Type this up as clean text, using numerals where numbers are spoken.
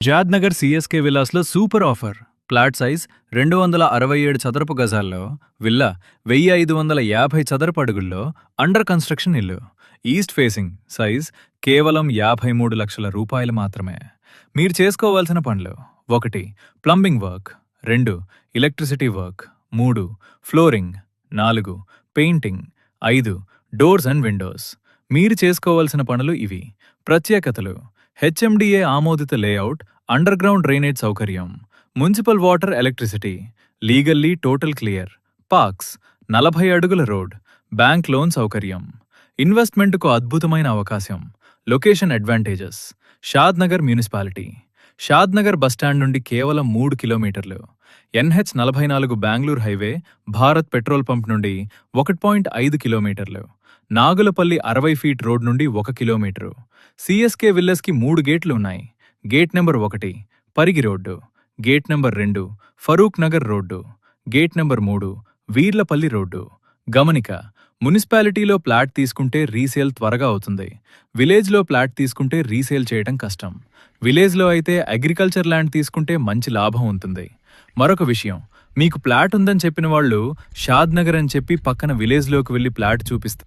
జాద్నగర్ CSK విల్లాస్లో super offer. Flat size 267 చదరపు గజాల్లో విల్లా 1550 చదరపు అడుగుల్లో అండర్ కన్స్ట్రక్షన్ ఇల్లు. ఈస్ట్ ఫేసింగ్ సైజ్ కేవలం 53 లక్షల రూపాయలు మాత్రమే. మీరు చేసుకోవాల్సిన పనులు: 1. Plumbing work, 2. Electricity work, 3. Flooring, 4. Painting, 5. Doors and windows. మీరు చేసుకోవాల్సిన పనులు ఇవి. ప్రత్యేకతలు: హెచ్ఎండిఏ ఆమోదిత లేఅవుట్, అండర్ గ్రౌండ్ డ్రైనేజ్ సౌకర్యం, municipal water electricity, legally total clear, parks, 40 అడుగుల రోడ్, బ్యాంక్ లోన్ సౌకర్యం. ఇన్వెస్ట్మెంట్కు అద్భుతమైన అవకాశం. Location advantages: Shadnagar municipality, Shadnagar bus stand నుండి కేవలం 3 కిలోమీటర్లు, NH44 Bengaluru highway, Bharat petrol pump నుండి 1.5 కిలోమీటర్లు, నాగులపల్లి 60 ఫీట్ రోడ్ నుండి 1 కిలోమీటరు. సిఎస్కే విల్లస్కి 3 గేట్లు ఉన్నాయి. Gate number 1 Parigi road, gate number 2 Farooq Nagar road, gate number 3 Veerlapalli road. గమనిక: మున్సిపాలిటీలో ప్లాట్ తీసుకుంటే రీసేల్ త్వరగా అవుతుంది. విలేజ్లో ప్లాట్ తీసుకుంటే రీసేల్ చేయడం కష్టం. విలేజ్లో అయితే అగ్రికల్చర్ ల్యాండ్ తీసుకుంటే మంచి లాభం ఉంటుంది. మరొక విషయం, మీకు ప్లాట్ ఉందని చెప్పిన వాళ్ళు షాద్నగర్ అని చెప్పి పక్కన విలేజ్లోకి వెళ్లి ప్లాట్ చూపిస్తారు.